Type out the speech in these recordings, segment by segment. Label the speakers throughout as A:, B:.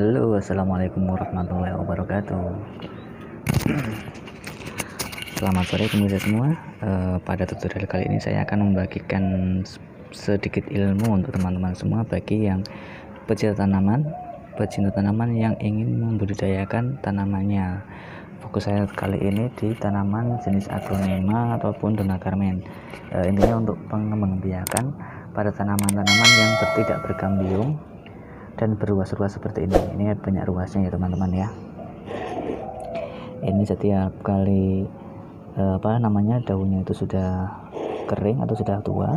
A: Halo, assalamualaikum warahmatullahi wabarakatuh. Selamat sore pemirsa semua. Pada tutorial kali ini saya akan membagikan sedikit ilmu untuk teman-teman semua bagi yang pecinta tanaman yang ingin membudidayakan tanamannya. Fokus saya kali ini di tanaman jenis aglonema ataupun Donacarmen. Intinya untuk pengembangbiakan pada tanaman-tanaman yang tidak bergambium dan berruas-ruas seperti ini. Ini banyak ruasnya ya teman-teman ya. Ini setiap kali daunnya itu sudah kering atau sudah tua,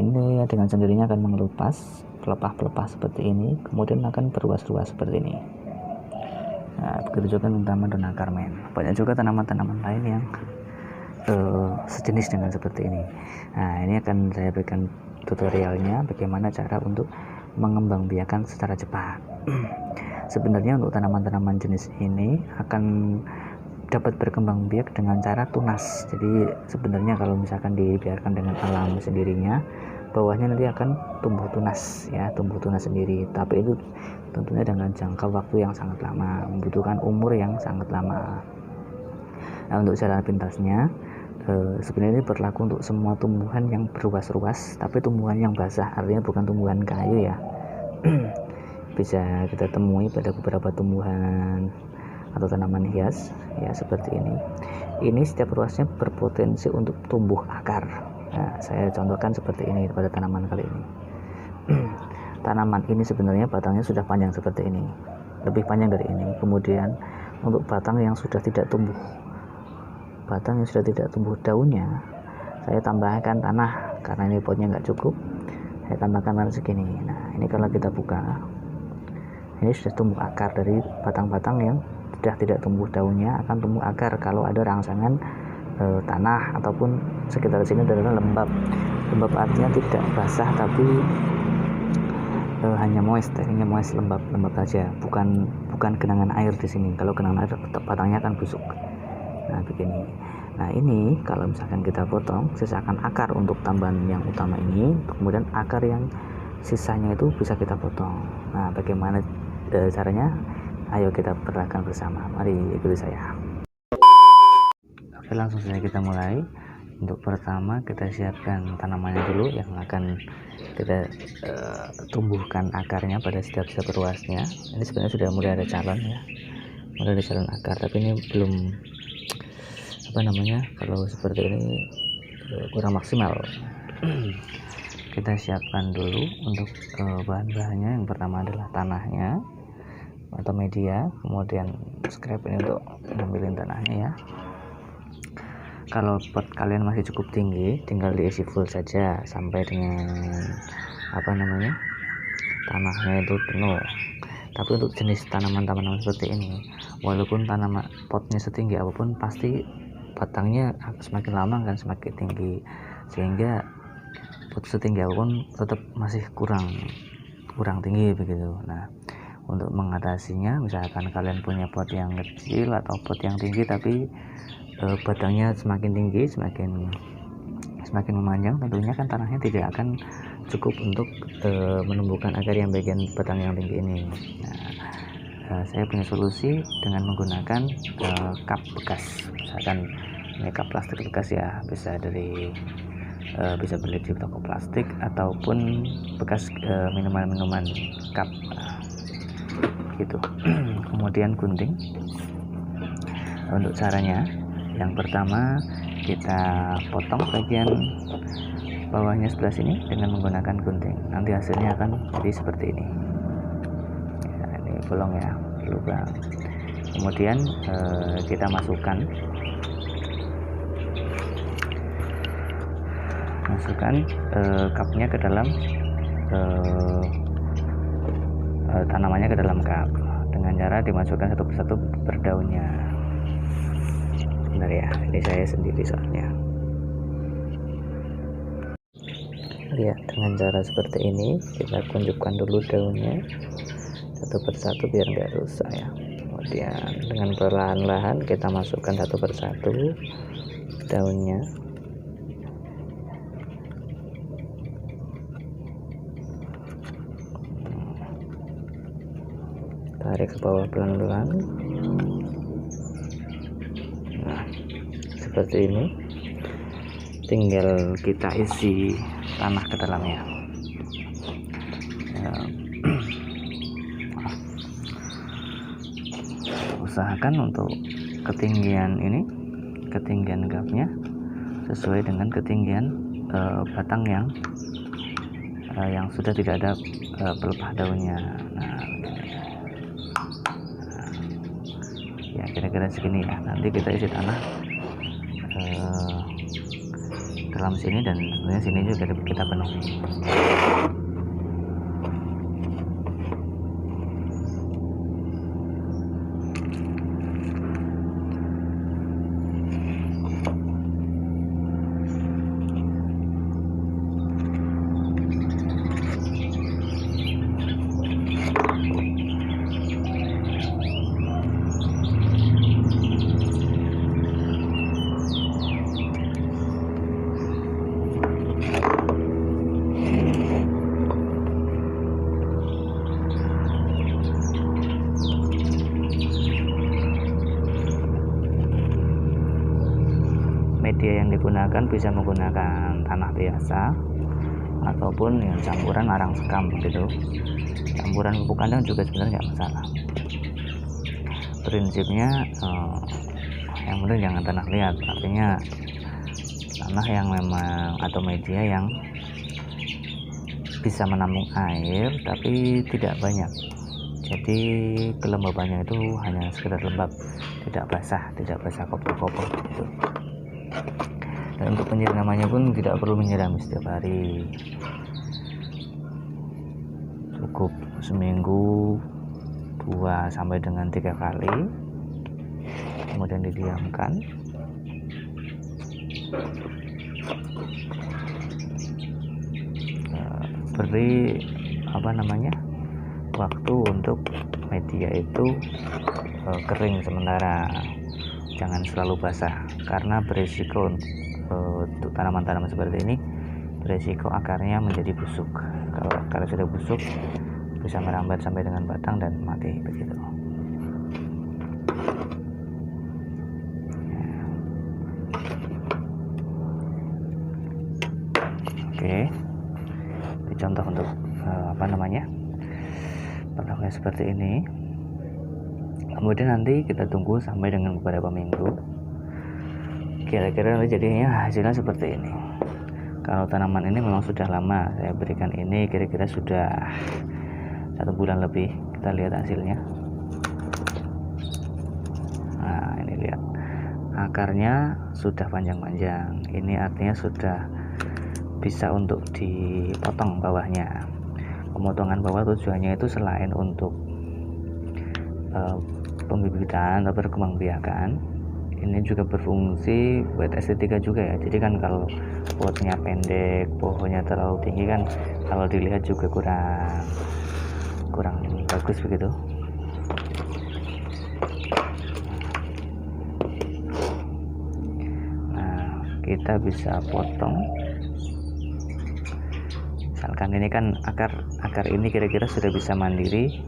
A: ini dengan sendirinya akan mengelupas pelepah-pelepah seperti ini, kemudian akan berruas-ruas seperti ini. Nah, begitu juga dengan tanaman Donacarmen. Banyak juga tanaman-tanaman lain yang sejenis dengan seperti ini. Nah, ini akan saya berikan tutorialnya bagaimana cara untuk mengembangbiakan secara cepat. Sebenarnya untuk tanaman-tanaman jenis ini akan dapat berkembang biak dengan cara tunas. Jadi sebenarnya kalau misalkan dibiarkan dengan alam sendirinya, bawahnya nanti akan tumbuh tunas ya, tumbuh tunas sendiri. Tapi itu tentunya dengan jangka waktu yang sangat lama, membutuhkan umur yang sangat lama. Nah, untuk jalan pintasnya sebenarnya ini berlaku untuk semua tumbuhan yang berruas-ruas, tapi tumbuhan yang basah, artinya bukan tumbuhan kayu ya. Bisa kita temui pada beberapa tumbuhan atau tanaman hias ya seperti ini. Ini setiap ruasnya berpotensi untuk tumbuh akar. Nah, saya contohkan seperti ini pada tanaman kali ini. Tanaman ini sebenarnya batangnya sudah panjang seperti ini, lebih panjang dari ini. Kemudian untuk batang yang sudah tidak tumbuh daunnya, saya tambahkan tanah karena ini potnya nggak cukup. Saya tambahkan tanah segini. Nah, ini kalau kita buka, ini sudah tumbuh akar dari batang-batang yang sudah tidak tumbuh daunnya, akan tumbuh akar kalau ada rangsangan tanah ataupun sekitar sini adalah lembab. Lembab artinya tidak basah tapi hanya moist, lembab saja, bukan genangan air di sini. Kalau genangan air batangnya akan busuk. Nah, begini. Nah, ini kalau misalkan kita potong, sisakan akar untuk tambahan yang utama ini, kemudian akar yang sisanya itu bisa kita potong. Nah, bagaimana caranya? Ayo kita peragakan bersama. Mari ikuti saya. Oke, langsung saja kita mulai. Untuk pertama kita siapkan tanamannya dulu yang akan kita tumbuhkan akarnya pada setiap ruasnya. Ini sebenarnya sudah mulai ada calon ya, mulai ada calon akar, tapi ini belum kalau seperti ini kurang maksimal. Kita siapkan dulu untuk bahan-bahannya. Yang pertama adalah tanahnya atau media, kemudian scrap ini untuk ngambilin tanahnya ya. Kalau pot kalian masih cukup tinggi, tinggal diisi full saja sampai dengan tanahnya itu penuh. Tapi untuk jenis tanaman-tanaman seperti ini, walaupun tanaman potnya setinggi apapun, pasti batangnya semakin lama akan semakin tinggi, sehingga pot setinggi apapun tetap masih kurang tinggi begitu. Nah, untuk mengatasinya, misalkan kalian punya pot yang kecil atau pot yang tinggi tapi batangnya semakin tinggi, semakin memanjang, tentunya kan tanahnya tidak akan cukup untuk menumbuhkan akar yang bagian batang yang tinggi ini. Nah, saya punya solusi dengan menggunakan cup bekas. Misalkan ini cup plastik bekas ya, bisa beli di toko plastik ataupun bekas minuman cup gitu. Kemudian gunting. Untuk caranya, yang pertama kita potong bagian bawahnya sebelah sini dengan menggunakan gunting. Nanti hasilnya akan jadi seperti ini. Nah, ini bolong ya, lubang. Kemudian kita masukkan cupnya ke dalam tanamannya ke dalam cup dengan cara dimasukkan satu persatu per daunnya. Bentar ya, ini saya sendiri soalnya. Lihat, dengan cara seperti ini kita tunjukkan dulu daunnya satu persatu biar nggak rusak ya. Kemudian dengan perlahan-lahan kita masukkan satu persatu daunnya. tarik ke bawah pelan-pelan. Nah, seperti ini. Tinggal kita isi tanah ke dalamnya. Usahakan untuk ketinggian gapnya sesuai dengan ketinggian batang yang sudah tidak ada pelepah daunnya. Nah, ya kira-kira segini ya. Nanti kita isi tanah dalam sini, dan tentunya sini juga kita penuhi. Media yang digunakan bisa menggunakan tanah biasa ataupun yang campuran arang sekam begitu. Campuran pupuk kandang juga sebenarnya nggak masalah. Prinsipnya yang penting jangan tanah liat, artinya tanah yang memang atau media yang bisa menampung air tapi tidak banyak. Jadi kelembabannya itu hanya sekedar lembab, tidak basah kokoh gitu. Dan untuk penyiramannya pun tidak perlu menyiram setiap hari, cukup seminggu 2 sampai dengan 3 kali, kemudian didiamkan. Beri waktu untuk media itu kering sementara, jangan selalu basah karena berisiko untuk tanaman-tanaman seperti ini, berisiko akarnya menjadi busuk. Kalau sudah busuk bisa merambat sampai dengan batang dan mati begitu. Oke, ini contoh untuk perlakuan seperti ini. Kemudian nanti kita tunggu sampai dengan beberapa minggu, kira-kira nanti jadinya hasilnya seperti ini. Kalau tanaman ini memang sudah lama saya berikan ini, kira-kira sudah 1 bulan lebih. Kita lihat hasilnya. Nah, ini lihat akarnya sudah panjang-panjang, ini artinya sudah bisa untuk dipotong bawahnya. Pemotongan bawah tujuannya itu selain untuk pembibitan atau perkembangbiakan, ini juga berfungsi buat estetika juga ya. Jadi kan kalau potnya pendek, pohonnya terlalu tinggi kan kalau dilihat juga kurang bagus begitu. Nah, kita bisa potong. Misalkan ini kan akar ini kira-kira sudah bisa mandiri,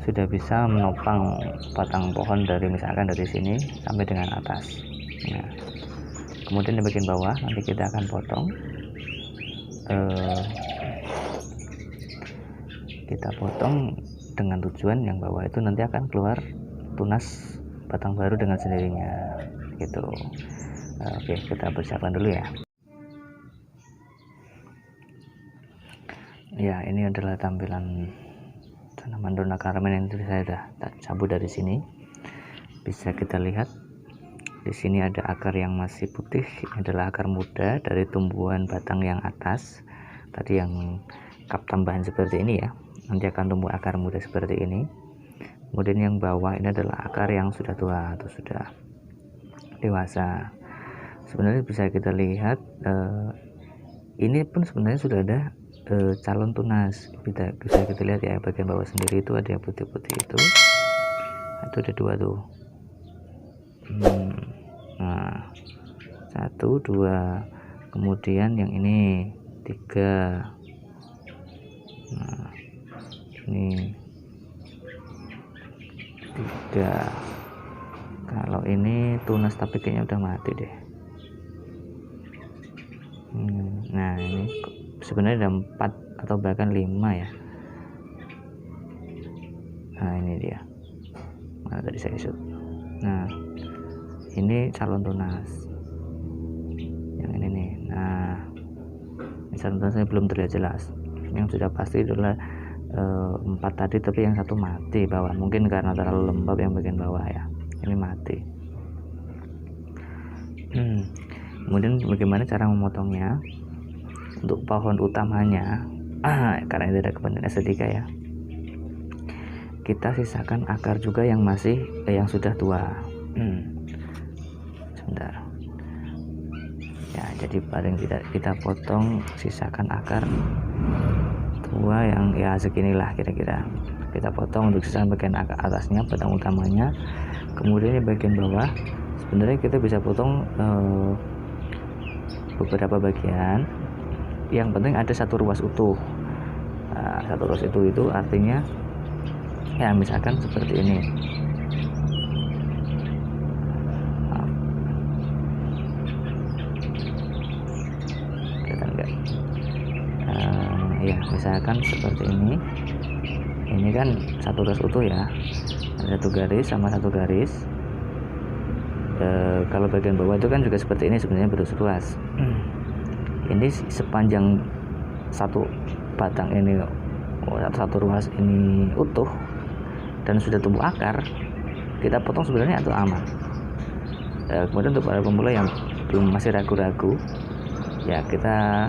A: sudah bisa menopang batang pohon misalkan dari sini sampai dengan atas. Nah, kemudian di bagian bawah nanti kita akan potong. Kita potong dengan tujuan yang bawah itu nanti akan keluar tunas batang baru dengan sendirinya gitu. Oke, kita persiapkan dulu ya. Ya, ini adalah tampilan tanaman Dona Carmen yang saya sudah cabut dari sini. Bisa kita lihat di sini ada akar yang masih putih, ini adalah akar muda dari tumbuhan batang yang atas tadi yang kap tambahan seperti ini ya, nanti akan tumbuh akar muda seperti ini. Kemudian yang bawah ini adalah akar yang sudah tua atau sudah dewasa. Sebenarnya bisa kita lihat ini pun sebenarnya sudah ada calon tunas. Bisa kita lihat ya, bagian bawah sendiri itu ada yang putih-putih itu ada 2 tuh. Nah, 1, 2, kemudian yang ini 3. Nah, ini 3. Kalau ini tunas tapi kayaknya udah mati deh. Nah ini sebenarnya ada 4 atau bahkan 5 ya. Nah ini dia, mana tadi saya shoot. Nah ini calon tunas yang ini nih. Nah ini calon tunasnya belum terlihat jelas. Yang sudah pasti adalah 4 tadi, tapi yang satu mati bawah, mungkin karena terlalu lembab yang bagian bawah ya, ini mati. Kemudian bagaimana cara memotongnya? Untuk pohon utamanya, karena ini ada kepentingan estetika ya, kita sisakan akar juga yang masih yang sudah tua. Sebentar ya, jadi paling tidak kita potong, sisakan akar tua yang ya seginilah kira-kira, kita potong untuk sisa bagian atasnya, batang utamanya. Kemudian di bagian bawah sebenarnya kita bisa potong beberapa bagian, yang penting ada satu ruas utuh. Satu ruas utuh itu artinya ya misalkan seperti ini. Kelihatan enggak? Ya misalkan seperti ini kan satu ruas utuh ya, ada satu garis sama satu garis. Kalau bagian bawah itu kan juga seperti ini, sebenarnya berus-ruas. Ini sepanjang satu batang ini, satu ruas ini utuh dan sudah tumbuh akar, kita potong sebenarnya itu aman. Kemudian untuk para pemula yang belum, masih ragu-ragu ya, kita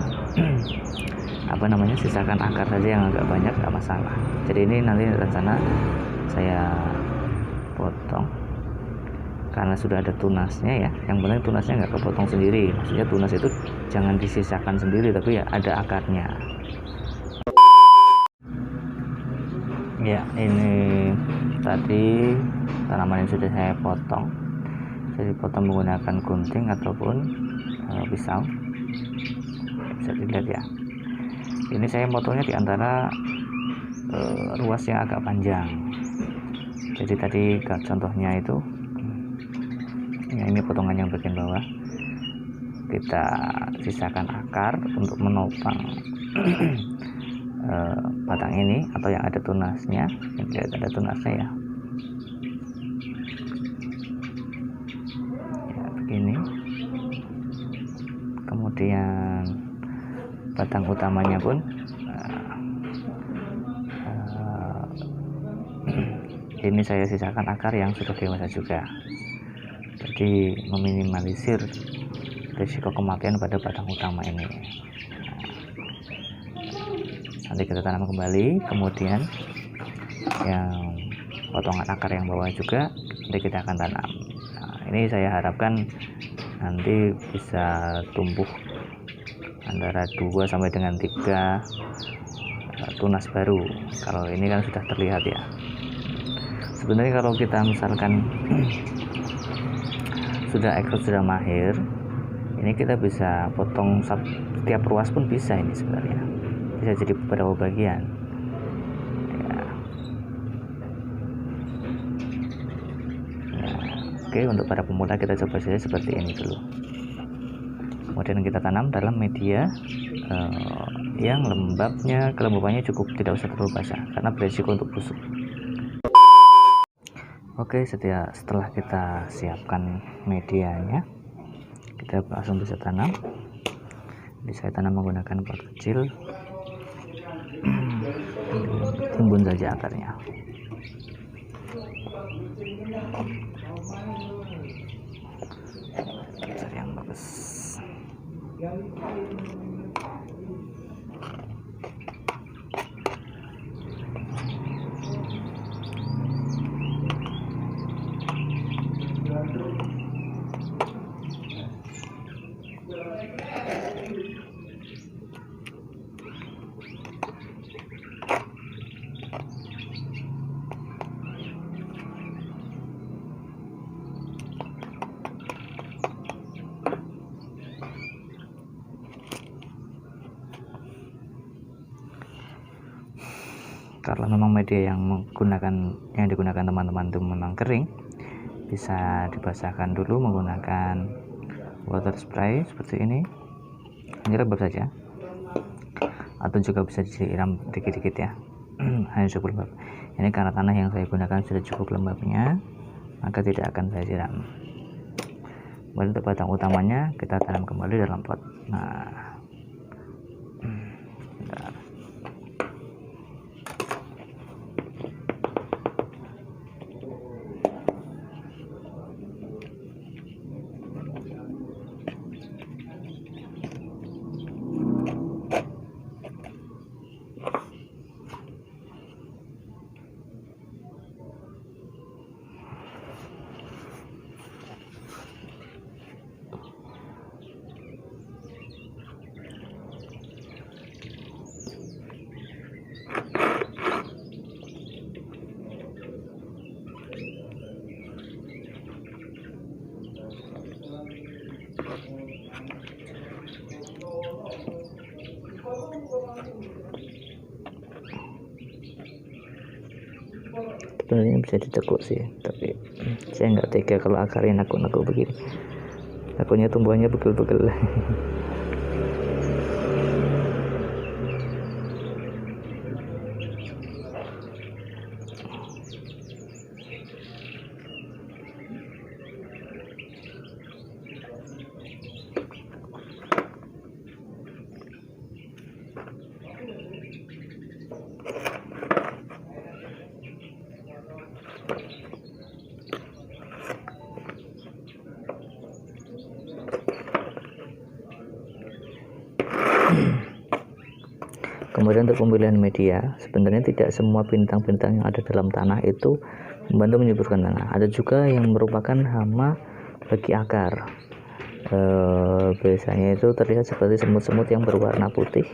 A: sisakan akar saja yang agak banyak, nggak masalah. Jadi ini nanti rencana saya potong karena sudah ada tunasnya ya. Yang penting tunasnya nggak kepotong sendiri, maksudnya tunas itu jangan disisakan sendiri, tapi ya ada akarnya. Ya ini tadi tanaman yang sudah saya potong. Jadi potong menggunakan gunting ataupun pisau, bisa dilihat ya. Ini saya motongnya di antara ruas yang agak panjang. Jadi tadi contohnya itu ya, ini potongan yang bagian bawah, kita sisakan akar untuk menopang batang ini atau yang ada tunasnya. Yang ada tunasnya ya, begini. Kemudian batang utamanya pun ini saya sisakan akar yang sudah dewasa juga, jadi meminimalisir risiko kematian pada batang utama ini. Nanti kita tanam kembali, kemudian yang potongan akar yang bawah juga nanti kita akan tanam. Ini saya harapkan nanti bisa tumbuh antara 2 sampai dengan 3 tunas baru. Kalau ini kan sudah terlihat ya. Sebenarnya kalau kita misalkan sudah mahir, ini kita bisa potong setiap ruas pun bisa, ini sebenarnya bisa jadi beberapa bagian ya. Oke, untuk para pemula kita coba saja seperti ini dulu. Kemudian kita tanam dalam media yang kelembabannya cukup, tidak usah terlalu basah karena berisiko untuk busuk. Oke, setelah kita siapkan medianya, kita langsung bisa tanam. Jadi saya tanam menggunakan pot kecil, timbun saja akarnya. Cari yang bagus. Kalau memang media yang digunakan teman-teman itu memang kering, bisa dibasahkan dulu menggunakan water spray seperti ini, lembab saja, atau juga bisa disiram dikit-dikit ya. Hanya cukup lembab. Ini karena tanah yang saya gunakan sudah cukup lembabnya, maka tidak akan saya siram. Kemudian untuk batang utamanya kita tanam kembali dalam pot. Nah, bentar. Sebenarnya bisa ditekuk sih, tapi saya nggak tega kalau akarnya nakuk-nakuk begini. Takutnya tumbuhannya begel-begel. Kemudian untuk pemilihan media, sebenarnya tidak semua bintang-bintang yang ada dalam tanah itu membantu menyuburkan tanah. Ada juga yang merupakan hama bagi akar. Biasanya itu terlihat seperti semut-semut yang berwarna putih.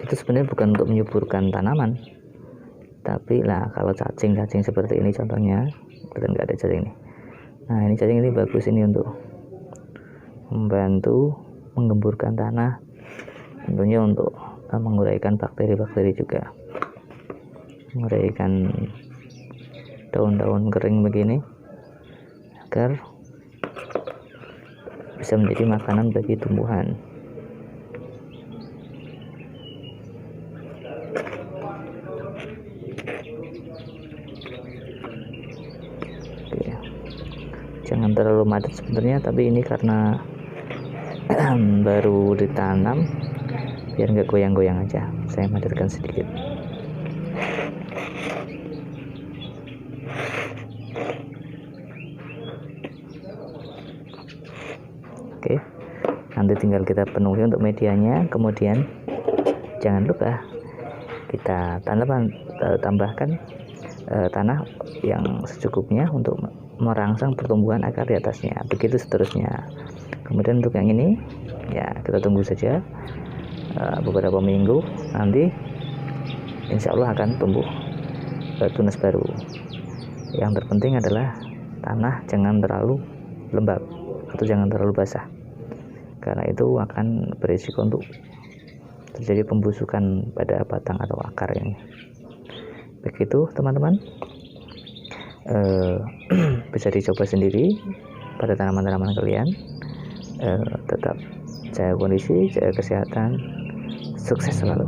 A: Itu sebenarnya bukan untuk menyuburkan tanaman, tapi lah kalau cacing-cacing seperti ini contohnya, kita nggak ada cacing nih. Nah, ini cacing ini bagus ini untuk membantu menggemburkan tanah, tentunya untuk menguraikan bakteri-bakteri juga, menguraikan daun-daun kering begini agar bisa menjadi makanan bagi tumbuhan. Oke. Jangan terlalu padat sebenarnya, tapi ini karena baru ditanam, biar nggak goyang-goyang aja, saya padatkan sedikit. Oke, nanti tinggal kita penuhi untuk medianya. Kemudian jangan lupa kita tambahkan tanah yang secukupnya untuk merangsang pertumbuhan akar di atasnya, begitu seterusnya. Kemudian untuk yang ini ya kita tunggu saja beberapa minggu, nanti insya Allah akan tumbuh tunas baru. Yang terpenting adalah tanah jangan terlalu lembab atau jangan terlalu basah, karena itu akan berisiko untuk terjadi pembusukan pada batang atau akar ini. Begitu teman-teman, bisa dicoba sendiri pada tanaman-tanaman kalian. Tetap jaga kondisi, jaga kesehatan, sukses selalu.